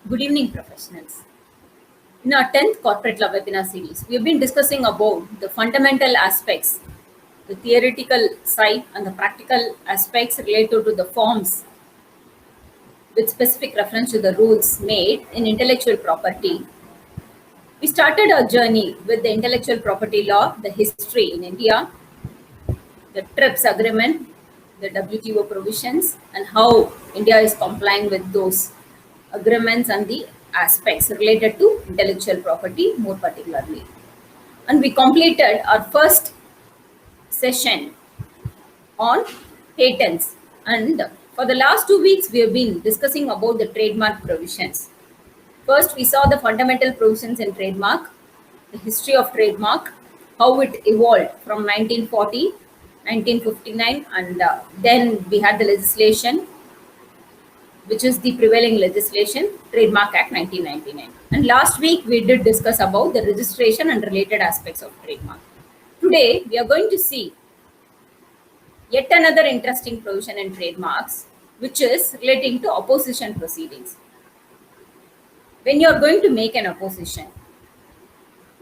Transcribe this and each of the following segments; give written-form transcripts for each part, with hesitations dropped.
Good evening, professionals. In our 10th Corporate Law webinar series, we have been discussing about the fundamental aspects, the theoretical side and the practical aspects related to the forms with specific reference to the rules made in intellectual property. We started our journey with the intellectual property law, the history in India, the TRIPS agreement, the WTO provisions, and how India is complying with those agreements and the aspects related to intellectual property more particularly. And we completed our first session on patents. And for the last 2 weeks, we have been discussing about the trademark provisions. First, we saw the fundamental provisions in trademark, the history of trademark, how it evolved from 1940, 1959, and then we had the legislation, which is the prevailing legislation, Trademark Act 1999. And last week, we did discuss about the registration and related aspects of trademark. Today, we are going to see yet another interesting provision in trademarks, which is relating to opposition proceedings. When you are going to make an opposition,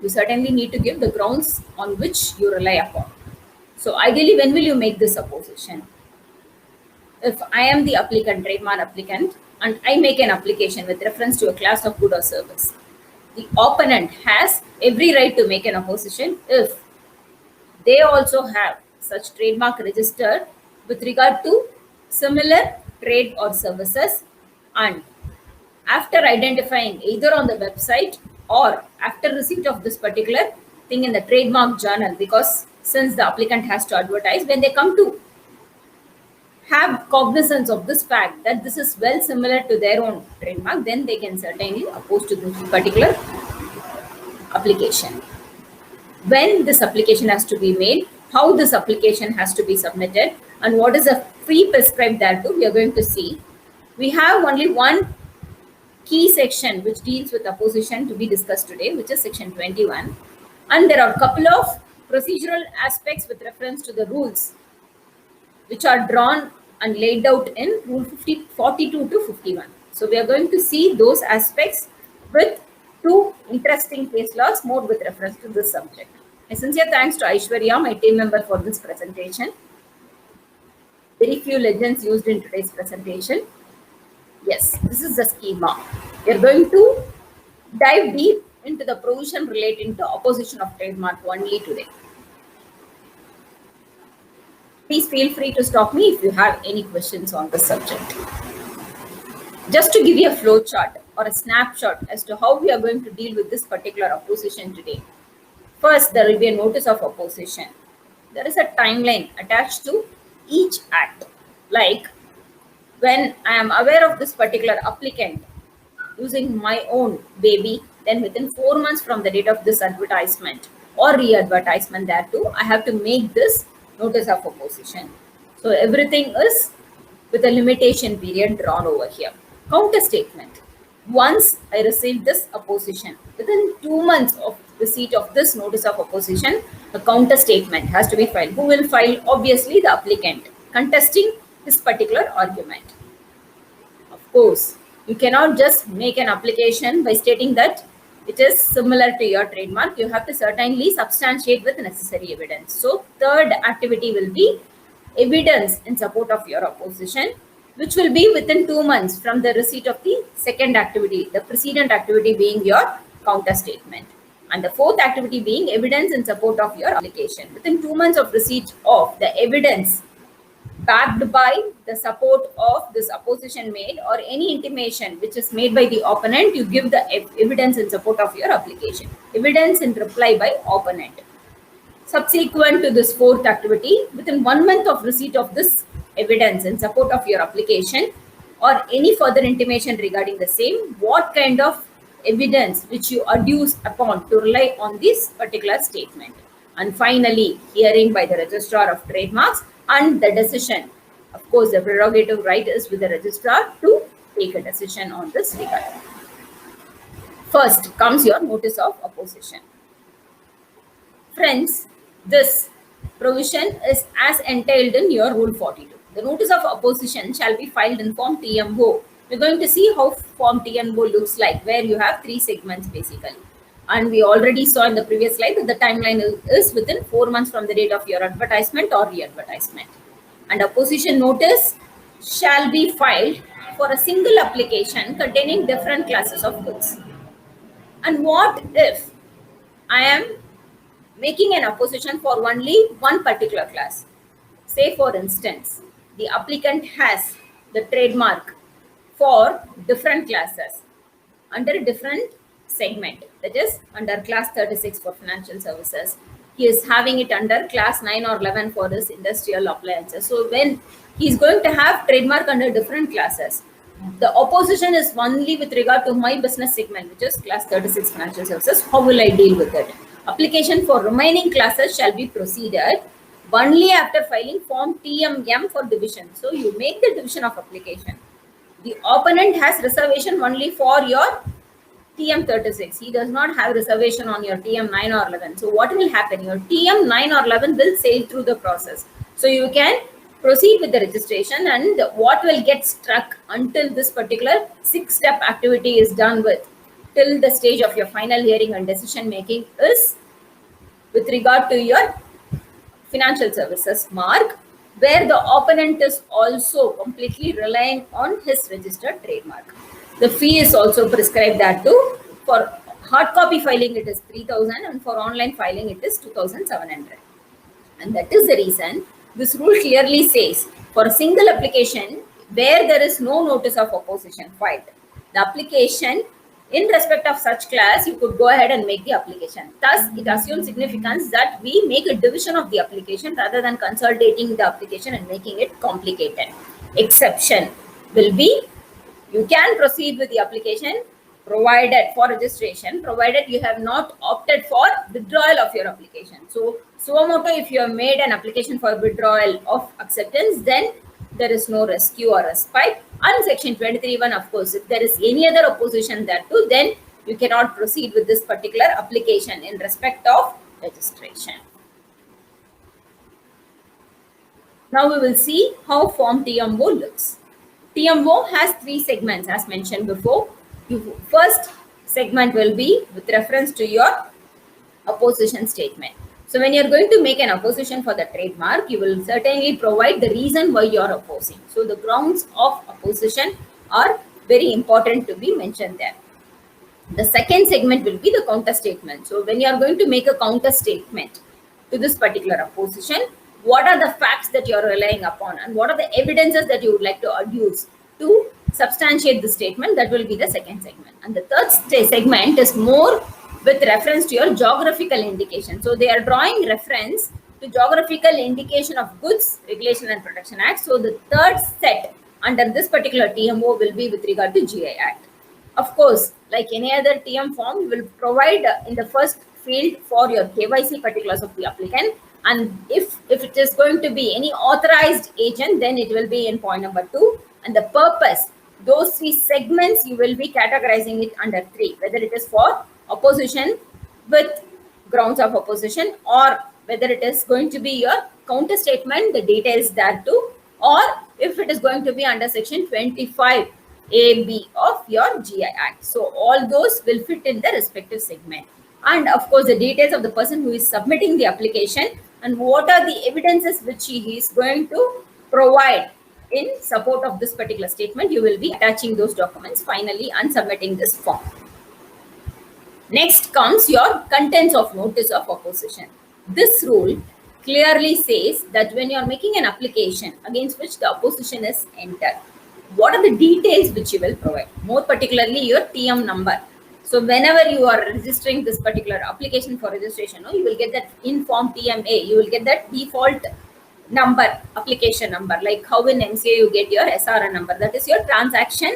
you certainly need to give the grounds on which you rely upon. So ideally, when will you make this opposition? If I am the applicant, trademark applicant, and I make an application with reference to a class of good or service, the opponent has every right to make an opposition if they also have such trademark registered with regard to similar trade or services, and after identifying either on the website or after receipt of this particular thing in the trademark journal, because since the applicant has to advertise, when they come to have cognizance of this fact that this is well similar to their own trademark, then they can certainly oppose to this particular application. When this application has to be made, how this application has to be submitted, and what is the fee prescribed thereto, we are going to see. We have only one key section which deals with opposition to be discussed today, which is section 21. And there are a couple of procedural aspects with reference to the rules which are drawn and laid out in Rule 42 to 51. So we are going to see those aspects with two interesting case laws more with reference to this subject. A sincere thanks to Aishwarya, my team member, for this presentation. Very few legends used in today's presentation. Yes, this is the schema. We are going to dive deep into the provision relating to opposition of trademark only today. Please feel free to stop me if you have any questions on the subject. Just to give you a flow chart or a snapshot as to how we are going to deal with this particular opposition today. First, there will be a notice of opposition. There is a timeline attached to each act. Like when I am aware of this particular applicant using my own baby, then within 4 months from the date of this advertisement or re-advertisement thereto, I have to make this notice of opposition. So everything is with a limitation period drawn over here. Counter statement. Once I receive this opposition, within 2 months of receipt of this notice of opposition, a counter statement has to be filed. Who will file? Obviously, the applicant contesting this particular argument. Of course, you cannot just make an application by stating that it is similar to your trademark. You have to certainly substantiate with necessary evidence. So, third activity will be evidence in support of your opposition, which will be within 2 months from the receipt of the second activity, the precedent activity being your counter statement. And the fourth activity being evidence in support of your application. Within 2 months of receipt of the evidence backed by the support of this opposition made or any intimation which is made by the opponent, you give the evidence in support of your application. Evidence in reply by opponent. Subsequent to this fourth activity, within 1 month of receipt of this evidence in support of your application or any further intimation regarding the same, what kind of evidence which you adduce upon to rely on this particular statement. And finally, hearing by the registrar of trademarks and the decision. Of course, the prerogative right is with the registrar to take a decision on this regard. First comes your notice of opposition. Friends, this provision is as entailed in your Rule 42. The notice of opposition shall be filed in Form TMO we're going to see how Form TMO looks like, where you have three segments basically. And we already saw in the previous slide that the timeline is within 4 months from the date of your advertisement or re-advertisement. And opposition notice shall be filed for a single application containing different classes of goods. And what if I am making an opposition for only one particular class? Say, for instance, the applicant has the trademark for different classes under a different segment, that is under class 36 for financial services. He is having it under class 9 or 11 for his industrial appliances. So when he's going to have trademark under different classes, the opposition is only with regard to my business segment, which is class 36 financial services. How will I deal with it? Application for remaining classes shall be proceeded only after filing Form TMM for division. So you make the division of application. The opponent has reservation only for your TM36. He does not have reservation on your TM9 or 11. So what will happen? Your TM9 or 11 will sail through the process. So you can proceed with the registration, and what will get struck until this particular 6-step activity is done with, till the stage of your final hearing and decision making, is with regard to your financial services mark, where the opponent is also completely relying on his registered trademark. The fee is also prescribed that too. For hard copy filing, it is 3,000, and for online filing, it is 2,700. And that is the reason this rule clearly says for a single application where there is no notice of opposition filed, the application in respect of such class, you could go ahead and make the application. Thus, it assumes significance that we make a division of the application rather than consolidating the application and making it complicated. Exception will be, you can proceed with the application provided for registration, provided you have not opted for withdrawal of your application. So, suo motu, if you have made an application for withdrawal of acceptance, then there is no rescue or respite. And section 23(1), of course, if there is any other opposition thereto, then you cannot proceed with this particular application in respect of registration. Now we will see how Form TMO looks. TMO has three segments as mentioned before. First segment will be with reference to your opposition statement. So when you're going to make an opposition for the trademark, you will certainly provide the reason why you're opposing. So the grounds of opposition are very important to be mentioned there. The second segment will be the counter statement. So when you are going to make a counter statement to this particular opposition, what are the facts that you are relying upon, and what are the evidences that you would like to adduce to substantiate the statement? That will be the second segment. And the third segment is more with reference to your geographical indication. So they are drawing reference to geographical indication of Goods Regulation and Protection Act. So the third set under this particular TMO will be with regard to GI Act. Of course, like any other TM form, you will provide in the first field for your KYC particulars of the applicant. And if it is going to be any authorized agent, then it will be in point number 2. And the purpose, those three segments, you will be categorizing it under 3, whether it is for opposition with grounds of opposition, or whether it is going to be your counter statement, the details there too, or if it is going to be under section 25AB of your GI Act. So all those will fit in the respective segment. And of course, the details of the person who is submitting the application and what are the evidences which he is going to provide in support of this particular statement, you will be attaching those documents finally and submitting this form. Next comes your contents of notice of opposition. This rule clearly says that when you are making an application against which the opposition is entered, what are the details which you will provide? More particularly your TM number. So whenever you are registering this particular application for registration, you will get that in Form TMA, you will get that default number, application number, like how in MCA you get your SRN number. That is your transaction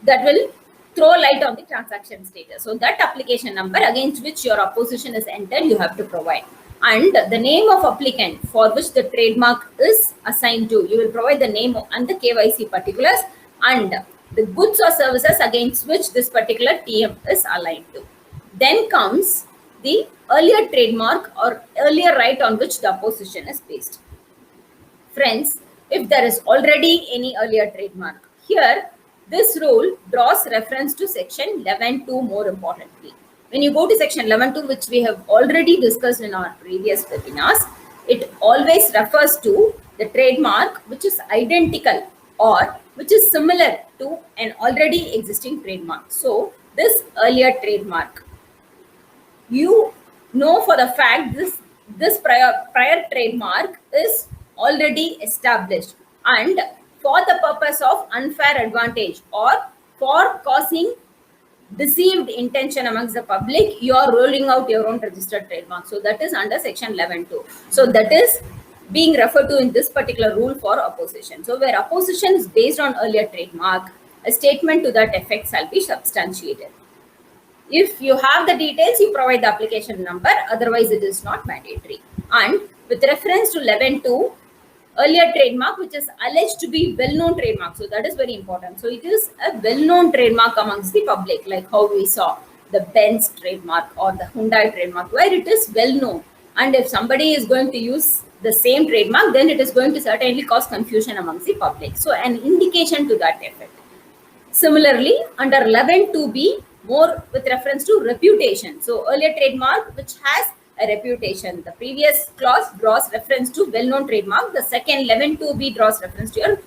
that will throw light on the transaction status. So that application number against which your opposition is entered, you have to provide. And the name of applicant for which the trademark is assigned to, you will provide the name and the KYC particulars and the goods or services against which this particular TM is aligned to. Then comes the earlier trademark or earlier right on which the opposition is based. Friends, if there is already any earlier trademark, here This rule draws reference to section 11.2 more importantly. When you go to section 11.2, which we have already discussed in our previous webinars, it always refers to the trademark which is identical or which is similar to an already existing trademark. So this earlier trademark, you know for the fact this prior trademark is already established, and for the purpose of unfair advantage or for causing deceived intention amongst the public, you are rolling out your own registered trademark. So that is under section 11.2. So that is being referred to in this particular rule for opposition. So where opposition is based on earlier trademark, a statement to that effect shall be substantiated. If you have the details, you provide the application number, otherwise it is not mandatory. And with reference to 11.2, earlier trademark which is alleged to be well-known trademark, so that is very important. So it is a well-known trademark amongst the public, like how we saw the Benz trademark or the Hyundai trademark, where it is well-known. And if somebody is going to use the same trademark, then it is going to certainly cause confusion amongst the public. So an indication to that effect. Similarly, under 11.2b, more with reference to reputation. So earlier trademark which has a reputation. The previous clause draws reference to well-known trademark. The second 11.2b draws reference to your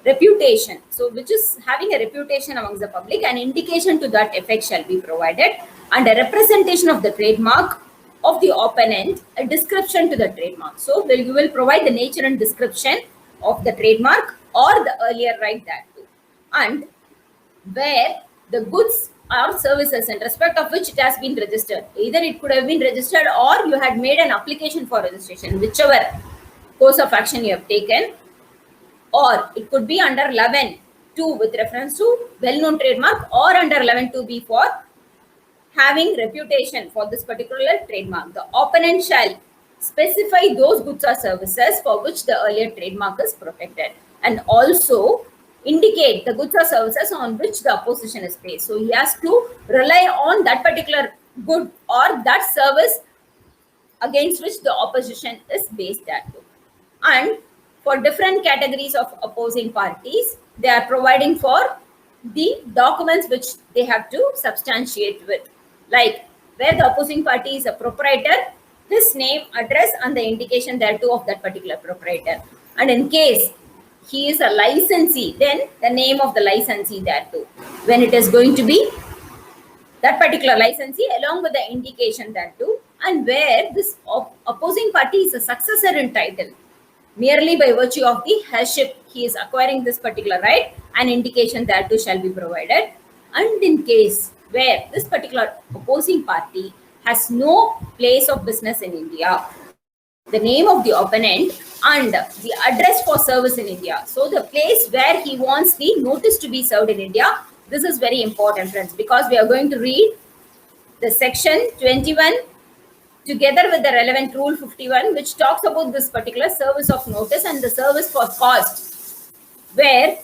reputation. So which is having a reputation amongst the public, an indication to that effect shall be provided, and a representation of the trademark of the opponent, a description to the trademark. So you will provide the nature and description of the trademark or the earlier right that too. And where the goods or services in respect of which it has been registered, either it could have been registered or you had made an application for registration, whichever course of action you have taken, or it could be under 11.2 with reference to well-known trademark, or under 11.2b for having reputation for this particular trademark. The opponent shall specify those goods or services for which the earlier trademark is protected, and also indicate the goods or services on which the opposition is based. So he has to rely on that particular good or that service against which the opposition is based at. And for different categories of opposing parties, they are providing for the documents which they have to substantiate with. Like where the opposing party is a proprietor, his name, address, and the indication thereto of that particular proprietor. And in case he is a licensee, then the name of the licensee thereto, when it is going to be that particular licensee along with the indication thereto. And where this opposing party is a successor in title, merely by virtue of the heirship he is acquiring this particular right, an indication thereto shall be provided. And in case where this particular opposing party has no place of business in India, the name of the opponent and the address for service in India. So the place where he wants the notice to be served in India. This is very important, friends, because we are going to read the section 21 together with the relevant rule 51, which talks about this particular service of notice and the service for cost, where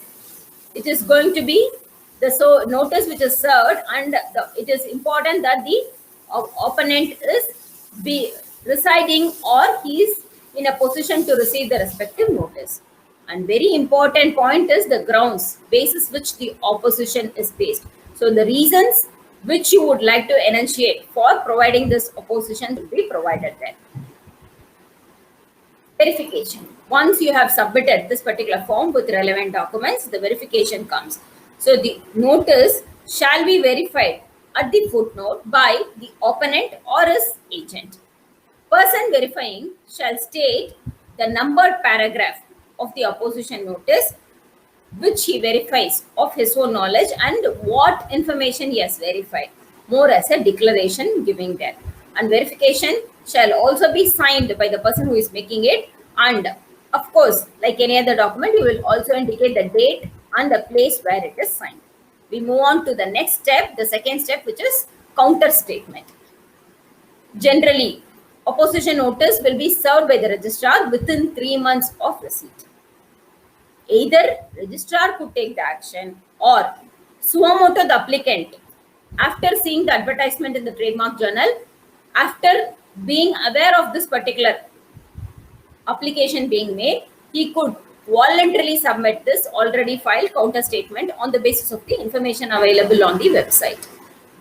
it is going to be the notice which is served, and it is important that the opponent is residing or he is in a position to receive the respective notice. And very important point is the grounds basis which the opposition is based. So the reasons which you would like to enunciate for providing this opposition will be provided there. Verification. Once you have submitted this particular form with relevant documents, the verification comes. So the notice shall be verified at the footnote by the opponent or his agent. Person verifying shall state the numbered paragraph of the opposition notice which he verifies of his own knowledge and what information he has verified, more as a declaration giving that. And verification shall also be signed by the person who is making it, and of course, like any other document, you will also indicate the date and the place where it is signed. We move on to the next step, the second step, which is counter statement. Generally, opposition notice will be served by the registrar within 3 months of receipt. Either registrar could take the action or suo motu the applicant, after seeing the advertisement in the trademark journal, after being aware of this particular application being made, he could voluntarily submit this already filed counter statement on the basis of the information available on the website.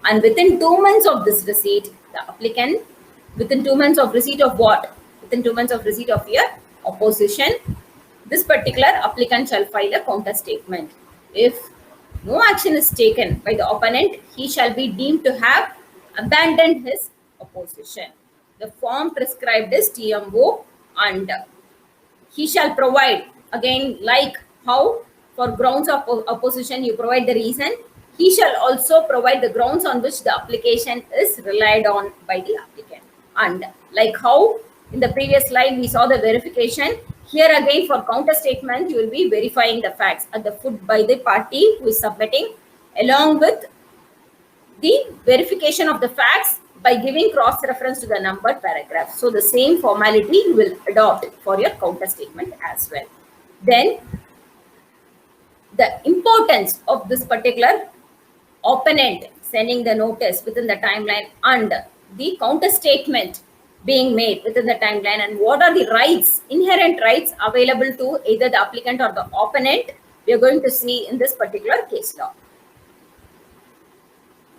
And within 2 months of this receipt, the applicant, within 2 months of receipt of what? Within 2 months of receipt of your opposition, this particular applicant shall file a counter statement. If no action is taken by the opponent, he shall be deemed to have abandoned his opposition. The form prescribed is TMO, and he shall provide, again, like how for grounds of opposition you provide the reason, he shall also provide the grounds on which the application is relied on by the applicant. And like how in the previous slide we saw the verification, here again for counter statement you will be verifying the facts at the foot by the party who is submitting, along with the verification of the facts by giving cross reference to the numbered paragraph. So the same formality you will adopt for your counter statement as well. Then the importance of this particular opponent sending the notice within the timeline and the counter statement being made within the timeline, and what are the rights, inherent rights available to either the applicant or the opponent, we are going to see in this particular case law.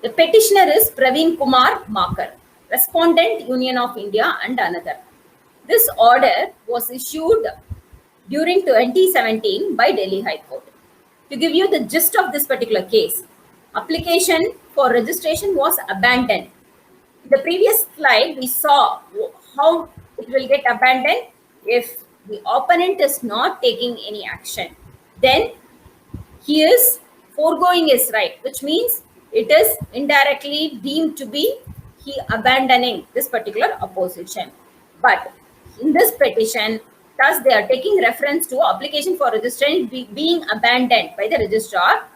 The petitioner is Praveen Kumar Makar, Respondent Union of India and another. This order was issued during 2017 by Delhi High Court. To give you the gist of this particular case, application for registration was abandoned. In the previous slide, we saw how it will get abandoned if the opponent is not taking any action. Then he is foregoing his right, which means it is indirectly deemed to be he abandoning this particular opposition. But in this petition, thus they are taking reference to application for registration being abandoned by the registrar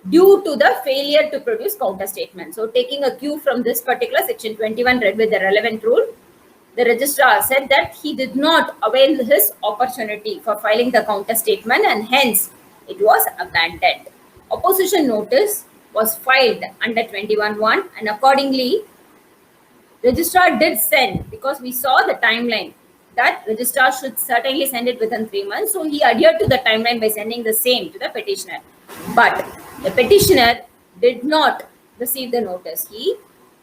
due to the failure to produce counter statement. So taking a cue from this particular section 21 read with the relevant rule, the registrar said that he did not avail his opportunity for filing the counter statement and hence it was abandoned. Opposition notice was filed under 21(1) and accordingly registrar did send, because we saw the timeline that registrar should certainly send it within 3 months. So he adhered to the timeline by sending the same to the petitioner. But the petitioner did not receive the notice. He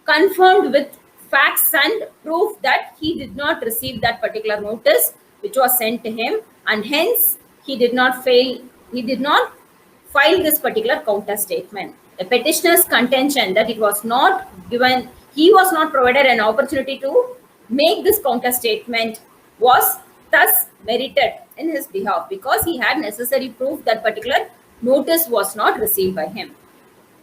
confirmed with facts and proof that he did not receive that particular notice which was sent to him, and hence he did not file this particular counter statement. The petitioner's contention that it was not given, he was not provided an opportunity to make this counter statement was thus merited in his behalf because he had necessary proof that particular notice was not received by him.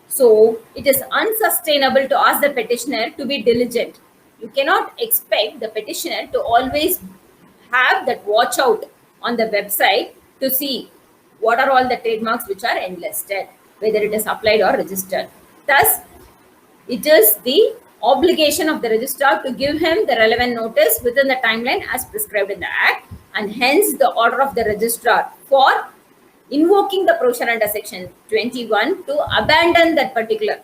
So it is unsustainable to ask the petitioner to be diligent. You cannot expect the petitioner to always have that watch out on the website to see what are all the trademarks which are enlisted, whether it is applied or registered. Thus, it is the obligation of the registrar to give him the relevant notice within the timeline as prescribed in the Act, and hence the order of the registrar for invoking the provision under section 21 to abandon that particular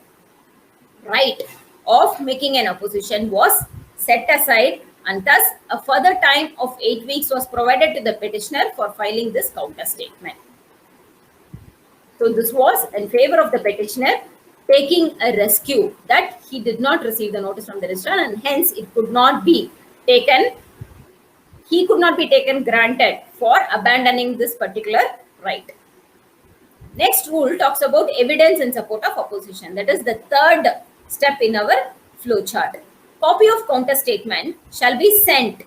right of making an opposition was set aside, and thus a further time of 8 weeks was provided to the petitioner for filing this counter statement. So this was in favor of the petitioner taking a rescue that he did not receive the notice from the registrar and hence it could not be taken, he could not be taken granted for abandoning this particular right. Next rule talks about evidence in support of opposition. That is the third step in our flow chart. Copy of counter statement shall be sent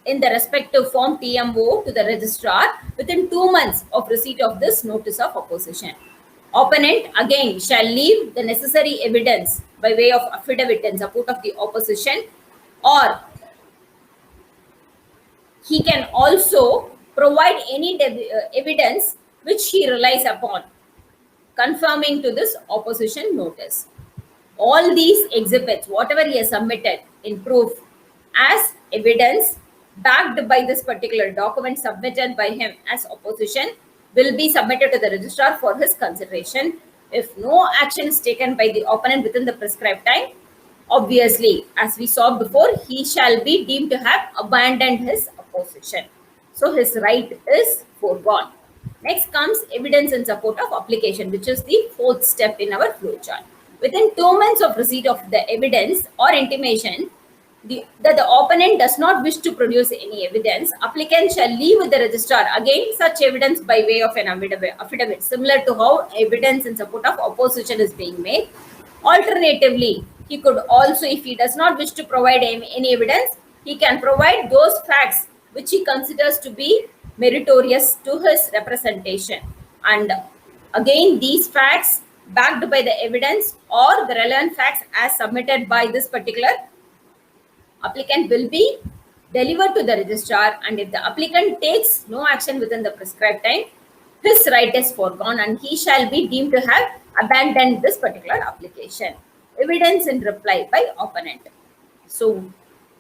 in the respective form TMO to the registrar within 2 months of receipt of this notice of opposition. Opponent again shall leave the necessary evidence by way of affidavit in support of the opposition, or he can also provide any evidence which he relies upon confirming to this opposition notice. All these exhibits, whatever he has submitted in proof as evidence backed by this particular document submitted by him as opposition, will be submitted to the registrar for his consideration. If no action is taken by the opponent within the prescribed time, obviously, as we saw before, he shall be deemed to have abandoned his opposition. So his right is foregone. Next comes evidence in support of application, which is the fourth step in our flowchart. Within 2 months of receipt of the evidence or intimation that the opponent does not wish to produce any evidence, applicant shall leave with the registrar again such evidence by way of an affidavit, similar to how evidence in support of opposition is being made. Alternatively, he could also, if he does not wish to provide any evidence, he can provide those facts which he considers to be meritorious to his representation. And again, these facts backed by the evidence or the relevant facts as submitted by this particular applicant will be delivered to the registrar, and if the applicant takes no action within the prescribed time, his right is foregone and he shall be deemed to have abandoned this particular application. Evidence in reply by opponent. So,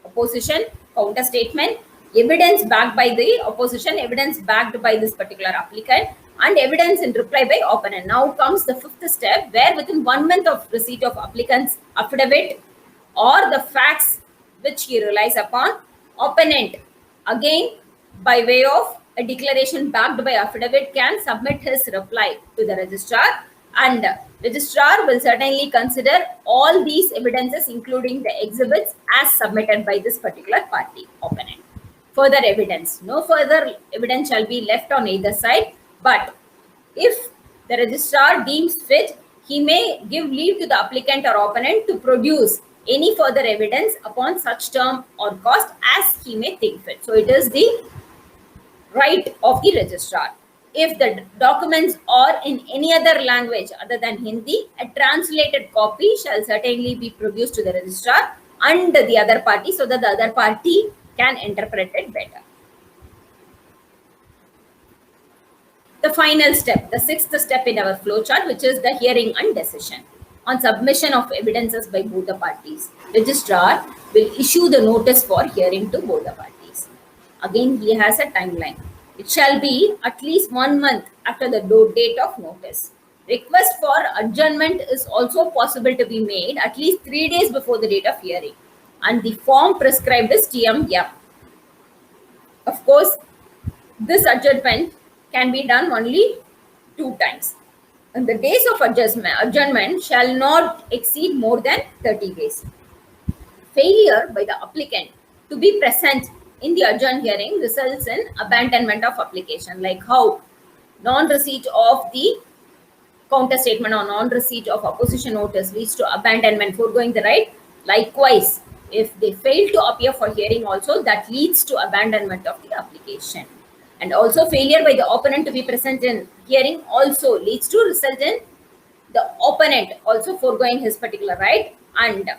opposition, counter statement, evidence backed by the opposition, evidence backed by this particular applicant, and evidence in reply by opponent. Now comes the fifth step, where within 1 month of receipt of applicant's affidavit or the facts which he relies upon, opponent again by way of a declaration backed by affidavit can submit his reply to the registrar, and registrar will certainly consider all these evidences including the exhibits as submitted by this particular party opponent. Further evidence, no further evidence shall be left on either side, but if the registrar deems fit, he may give leave to the applicant or opponent to produce any further evidence upon such term or cost as he may think fit. So it is the right of the registrar. If the documents are in any other language other than Hindi, a translated copy shall certainly be produced to the registrar and the other party so that the other party can interpret it better. The final step, the sixth step in our flowchart, which is the hearing and decision. On submission of evidences by both the parties, registrar will issue the notice for hearing to both the parties. Again, he has a timeline. It shall be at least 1 month after the date of notice. Request for adjournment is also possible to be made at least 3 days before the date of hearing, and the form prescribed is TMF. Of course, this adjournment can be done only 2 times. And the days of adjournment shall not exceed more than 30 days. Failure by the applicant to be present in the adjourned hearing results in abandonment of application, like how non-receipt of the counter statement or non-receipt of opposition notice leads to abandonment, foregoing the right. Likewise, if they fail to appear for hearing also, that leads to abandonment of the application. And also failure by the opponent to be present in hearing also leads to result in the opponent also foregoing his particular right. And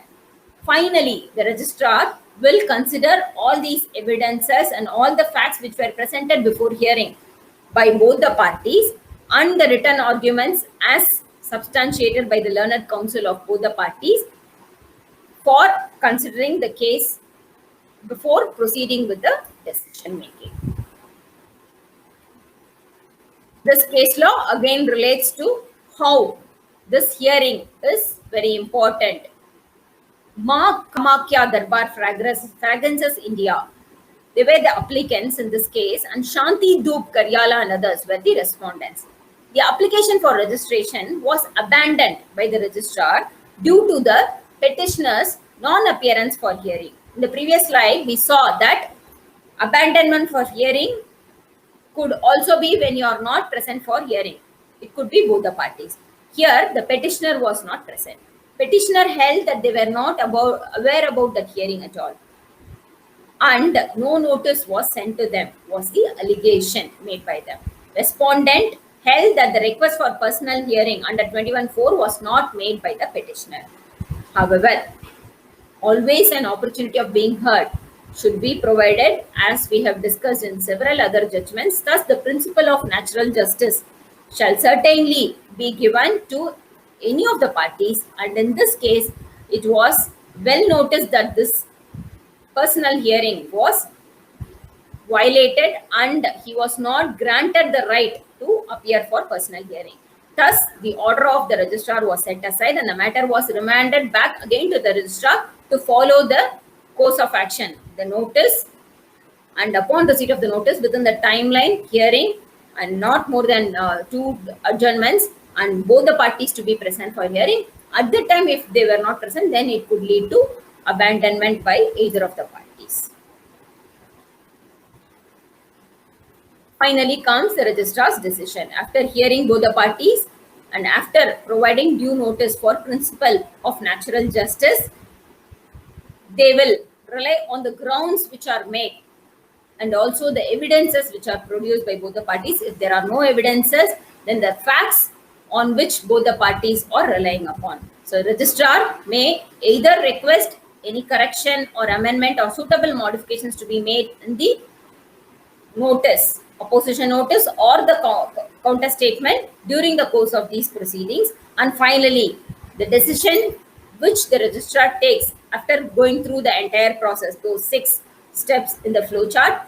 finally, the registrar will consider all these evidences and all the facts which were presented before hearing by both the parties and the written arguments as substantiated by the learned counsel of both the parties for considering the case before proceeding with the decision making. This case law again relates to how this hearing is very important. Ma Kamakya Darbar Fragrances India, they were the applicants in this case, and Shanti Dhoop Karyala and others were the respondents. The application for registration was abandoned by the registrar due to the petitioner's non-appearance for hearing. In the previous slide, we saw that abandonment for hearing could also be when you are not present for hearing. It could be both the parties. Here, the petitioner was not present. Petitioner held that they were not aware about that hearing at all, and no notice was sent to them, was the allegation made by them. Respondent held that the request for personal hearing under 21(4) was not made by the petitioner. However, always an opportunity of being heard should be provided, as we have discussed in several other judgments. Thus, the principle of natural justice shall certainly be given to any of the parties, and in this case, it was well noticed that this personal hearing was violated and he was not granted the right to appear for personal hearing. Thus, the order of the registrar was set aside and the matter was remanded back again to the registrar to follow the course of action, the notice and upon receipt of the notice within the timeline hearing and not more than 2 adjournments and both the parties to be present for hearing. At the time, if they were not present, then it could lead to abandonment by either of the parties. Finally comes the registrar's decision. After hearing both the parties and after providing due notice for principle of natural justice, they will rely on the grounds which are made and also the evidences which are produced by both the parties. If there are no evidences, then the facts on which both the parties are relying upon. So registrar may either request any correction or amendment or suitable modifications to be made in the notice, opposition notice or the counter statement during the course of these proceedings. And finally, the decision which the registrar takes after going through the entire process, those 6 steps in the flow chart,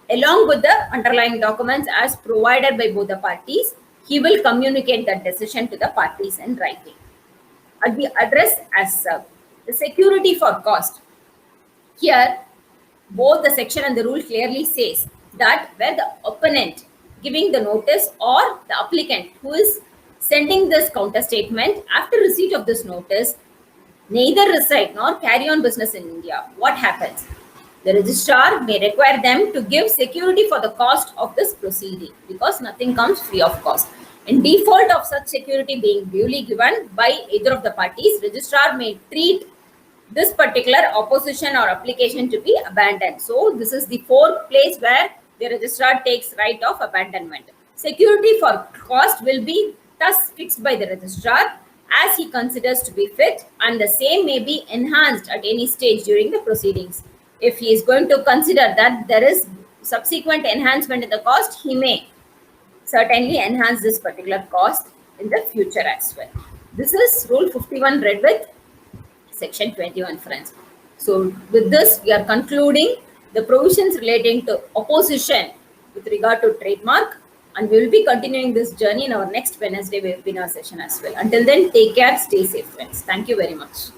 along with the underlying documents as provided by both the parties, he will communicate that decision to the parties in writing. I'll be addressed as the security for cost. Here, both the section and the rule clearly says that where the opponent giving the notice or the applicant who is sending this counter statement after receipt of this notice neither reside nor carry on business in India, what happens? The registrar may require them to give security for the cost of this proceeding because nothing comes free of cost. In default of such security being duly given by either of the parties, registrar may treat this particular opposition or application to be abandoned. So this is the 4th place where the registrar takes right of abandonment. Security for cost will be thus fixed by the registrar as he considers to be fit, and the same may be enhanced at any stage during the proceedings. If he is going to consider that there is subsequent enhancement in the cost, he may certainly enhance this particular cost in the future as well. This is Rule 51 read with Section 21, friends. So with this, we are concluding the provisions relating to opposition with regard to trademark, and we will be continuing this journey in our next Wednesday webinar session as well. Until then, take care, stay safe, friends. Thank you very much.